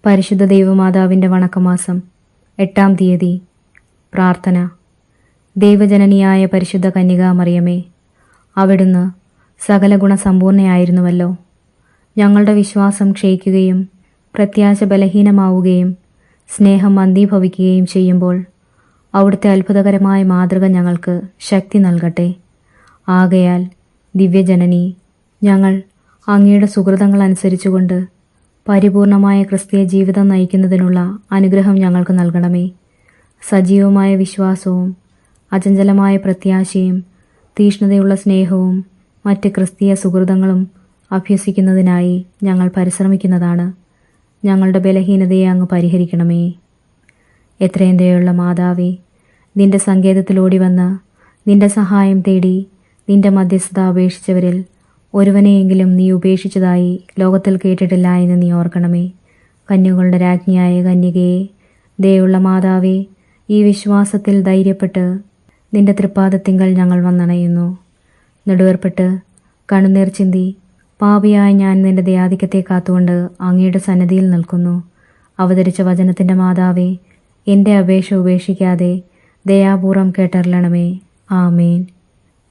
പരിശുദ്ധ ദൈവമാതാവിൻ്റെ വണക്കമാസം 8-ാം തീയതി. പ്രാർത്ഥന. ദൈവജനനിയായ പരിശുദ്ധ കന്യകാമറിയമേ, അവിടുന്ന് സകല ഗുണസമ്പൂർണയായിരുന്നുവല്ലോ. ഞങ്ങളുടെ വിശ്വാസം ക്ഷയിക്കുകയും പ്രത്യാശ ബലഹീനമാവുകയും സ്നേഹം മന്ദീഭവിക്കുകയും ചെയ്യുമ്പോൾ അവിടുത്തെ അത്ഭുതകരമായ മാതൃക ഞങ്ങൾക്ക് ശക്തി നൽകട്ടെ. ആകയാൽ ദിവ്യജനനി, ഞങ്ങൾ അങ്ങയുടെ സുകൃതങ്ങൾ അനുസരിച്ചുകൊണ്ട് പരിപൂർണമായ ക്രിസ്തീയ ജീവിതം നയിക്കുന്നതിനുള്ള അനുഗ്രഹം ഞങ്ങൾക്ക് നൽകണമേ. സജീവമായ വിശ്വാസവും അചഞ്ചലമായ പ്രത്യാശയും തീഷ്ണതയുള്ള സ്നേഹവും മറ്റ് ക്രിസ്തീയ സുകൃതങ്ങളും അഭ്യസിക്കുന്നതിനായി ഞങ്ങൾ പരിശ്രമിക്കുന്നതാണ്. ഞങ്ങളുടെ ബലഹീനതയെ അങ്ങ് പരിഹരിക്കണമേ. എത്രയും ദയുള്ള മാതാവേ, നിന്റെ സങ്കേതത്തിലോടി വന്ന് നിന്റെ സഹായം തേടി നിന്റെ മധ്യസ്ഥത അപേക്ഷിച്ചവരിൽ ഒരുവനെയെങ്കിലും നീ ഉപേക്ഷിച്ചതായി ലോകത്തിൽ കേട്ടിട്ടില്ല എന്ന് നീ ഓർക്കണമേ. കന്യകളുടെ രാജ്ഞിയായ കന്യകയെ, ദയുള്ള മാതാവേ, ഈ വിശ്വാസത്തിൽ ധൈര്യപ്പെട്ട് നിന്റെ തൃപ്പാദത്തിങ്കൽ ഞങ്ങൾ വന്നണയുന്നു. നെടുവേർപ്പെട്ട് കണ്ണുനീർ ചിന്തി പാപിയായ ഞാൻ നിന്റെ ദയാധിക്യത്തെ കാത്തുകൊണ്ട് അങ്ങയുടെ സന്നിധിയിൽ നിൽക്കുന്നു. അവതരിച്ച വചനത്തിൻ്റെ മാതാവേ, എൻ്റെ അപേക്ഷ ഉപേക്ഷിക്കാതെ ദയാപൂർവം കേട്ടറിയണമേ. ആമേൻ.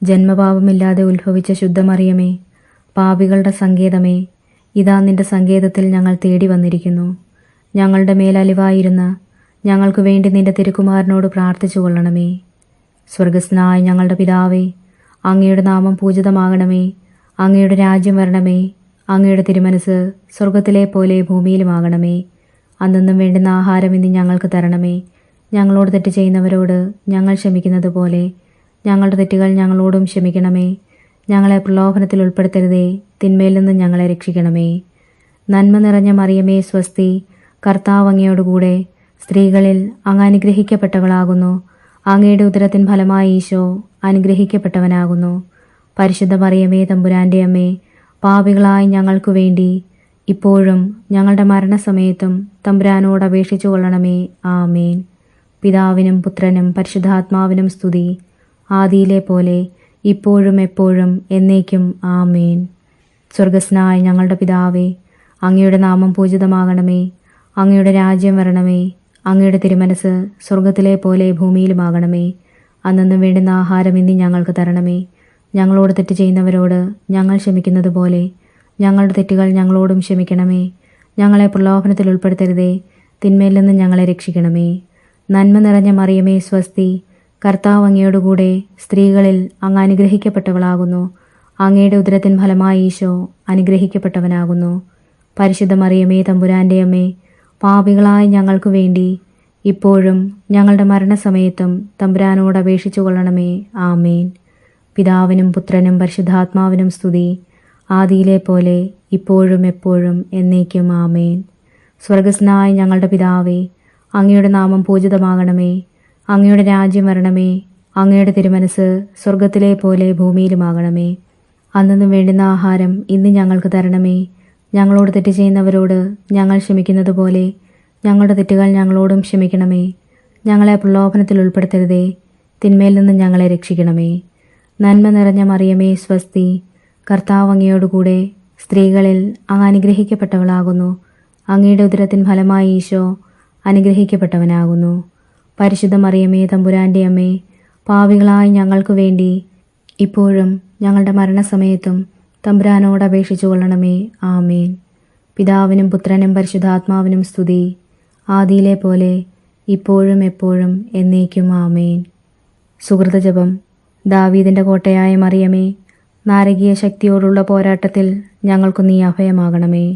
ജന്മപാപമില്ലാതെ ഉത്ഭവിച്ച ശുദ്ധമറിയമേ, പാപികളുടെ സങ്കേതമേ, ഇതാ നിന്റെ സങ്കേതത്തിൽ ഞങ്ങൾ തേടി വന്നിരിക്കുന്നു. ഞങ്ങളുടെ മേലലിവായിരുന്ന് ഞങ്ങൾക്ക് വേണ്ടി നിന്റെ തിരുക്കുമാരനോട് പ്രാർത്ഥിച്ചു കൊള്ളണമേ. സ്വർഗസ്നായ ഞങ്ങളുടെ പിതാവേ, അങ്ങയുടെ നാമം പൂജിതമാകണമേ. അങ്ങയുടെ രാജ്യം വരണമേ. അങ്ങയുടെ തിരുമനസ് സ്വർഗത്തിലെ പോലെ ഭൂമിയിലുമാകണമേ. അന്നെന്നും വേണ്ടുന്ന ആഹാരം ഇന്ന് ഞങ്ങൾക്ക് തരണമേ. ഞങ്ങളോട് തെറ്റ് ചെയ്യുന്നവരോട് ഞങ്ങൾ ക്ഷമിക്കുന്നത് പോലെ ഞങ്ങളുടെ തെറ്റുകൾ ഞങ്ങളോടും ക്ഷമിക്കണമേ. ഞങ്ങളെ പ്രലോഭനത്തിൽ ഉൾപ്പെടുത്തരുതേ, തിന്മയിൽ നിന്ന് ഞങ്ങളെ രക്ഷിക്കണമേ. നന്മ നിറഞ്ഞ മറിയമേ സ്വസ്തി, കർത്താവ് അങ്ങയോടുകൂടെ സ്ത്രീകളിൽ അങ്ങ് അനുഗ്രഹിക്കപ്പെട്ടവളാകുന്നു. അങ്ങയുടെ ഉദരത്തിൻ ഫലമായി ഈശോ അനുഗ്രഹിക്കപ്പെട്ടവനാകുന്നു. പരിശുദ്ധ മറിയമേ തമ്പുരാൻ്റെ അമ്മേ, പാപികളായി ഞങ്ങൾക്കു വേണ്ടി ഇപ്പോഴും ഞങ്ങളുടെ മരണസമയത്തും തമ്പുരാനോട് അപേക്ഷിച്ചു കൊള്ളണമേ. ആമേൻ. പിതാവിനും പുത്രനും പരിശുദ്ധാത്മാവിനും സ്തുതി, ആദിയിലെ പോലെ ഇപ്പോഴും എപ്പോഴും എന്നേക്കും. ആമേൻ. സ്വർഗസ്നായ ഞങ്ങളുടെ പിതാവേ, അങ്ങയുടെ നാമം പൂജിതമാകണമേ. അങ്ങയുടെ രാജ്യം വരണമേ. അങ്ങയുടെ തിരുമനസ് സ്വർഗത്തിലെ പോലെ ഭൂമിയിലുമാകണമേ. അന്നന്ന് വേണ്ടുന്ന ആഹാരം ഇന്ന് ഞങ്ങൾക്ക് തരണമേ. ഞങ്ങളോട് തെറ്റ് ചെയ്യുന്നവരോട് ഞങ്ങൾ ക്ഷമിക്കുന്നത് പോലെ ഞങ്ങളുടെ തെറ്റുകൾ ഞങ്ങളോടും ക്ഷമിക്കണമേ. ഞങ്ങളെ പ്രലോഭനത്തിൽ ഉൾപ്പെടുത്തരുതേ, തിന്മയിൽ നിന്ന് ഞങ്ങളെ രക്ഷിക്കണമേ. നന്മ നിറഞ്ഞ മറിയമേ സ്വസ്തി, കർത്താവ് അങ്ങയോടുകൂടെ സ്ത്രീകളിൽ അങ്ങ് അനുഗ്രഹിക്കപ്പെട്ടവളാകുന്നു. അങ്ങയുടെ ഉദരത്തിൻ ഫലമായി ഈശോ അനുഗ്രഹിക്കപ്പെട്ടവനാകുന്നു. പരിശുദ്ധ മറിയമേ തമ്പുരാൻ്റെ അമ്മേ, പാപികളായ ഞങ്ങൾക്കു വേണ്ടി ഇപ്പോഴും ഞങ്ങളുടെ മരണസമയത്തും തമ്പുരാനോട് അപേക്ഷിച്ചു കൊള്ളണമേ. ആമേൻ. പിതാവിനും പുത്രനും പരിശുദ്ധാത്മാവിനും സ്തുതി, ആദിയിലെ പോലെ ഇപ്പോഴും എപ്പോഴും എന്നേക്കും. ആമേൻ. സ്വർഗസ്നായ ഞങ്ങളുടെ പിതാവേ, അങ്ങയുടെ നാമം പൂജിതമാകണമേ. അങ്ങയുടെ രാജ്യം വരണമേ. അങ്ങയുടെ തിരുമനസ് സ്വർഗത്തിലെ പോലെ ഭൂമിയിലുമാകണമേ. അന്നു വേണ്ടുന്ന ആഹാരം ഇന്ന് ഞങ്ങൾക്ക് തരണമേ. ഞങ്ങളോട് തെറ്റ് ചെയ്യുന്നവരോട് ഞങ്ങൾ ക്ഷമിക്കുന്നത് പോലെ ഞങ്ങളുടെ തെറ്റുകൾ ഞങ്ങളോടും ക്ഷമിക്കണമേ. ഞങ്ങളെ പ്രലോഭനത്തിൽ ഉൾപ്പെടുത്തരുതേ, തിന്മയിൽ നിന്ന് ഞങ്ങളെ രക്ഷിക്കണമേ. നന്മ നിറഞ്ഞ മറിയമേ സ്വസ്തി, കർത്താവ് അങ്ങയോടുകൂടെ സ്ത്രീകളിൽ അങ്ങ് അനുഗ്രഹിക്കപ്പെട്ടവളാകുന്നു. അങ്ങയുടെ ഉദരത്തിൻ ഫലമായി ഈശോ അനുഗ്രഹിക്കപ്പെട്ടവനാകുന്നു. പരിശുദ്ധ മറിയമേ തമ്പുരാൻ്റെ അമ്മേ, പാപികളായി ഞങ്ങൾക്കു വേണ്ടി ഇപ്പോഴും ഞങ്ങളുടെ മരണസമയത്തും തമ്പുരാനോട് അപേക്ഷിച്ചു കൊള്ളണമേ. ആമേൻ. പിതാവിനും പുത്രനും പരിശുദ്ധാത്മാവിനും സ്തുതി, ആദിയിലെ പോലെ ഇപ്പോഴും എപ്പോഴും എന്നേക്കും. ആമേൻ. സുകൃതജപം. ദാവീദിൻ്റെ കോട്ടയായ മറിയമേ, നാരകീയ ശക്തിയോടുള്ള പോരാട്ടത്തിൽ ഞങ്ങൾക്കു നീ അഭയമാകണമേ.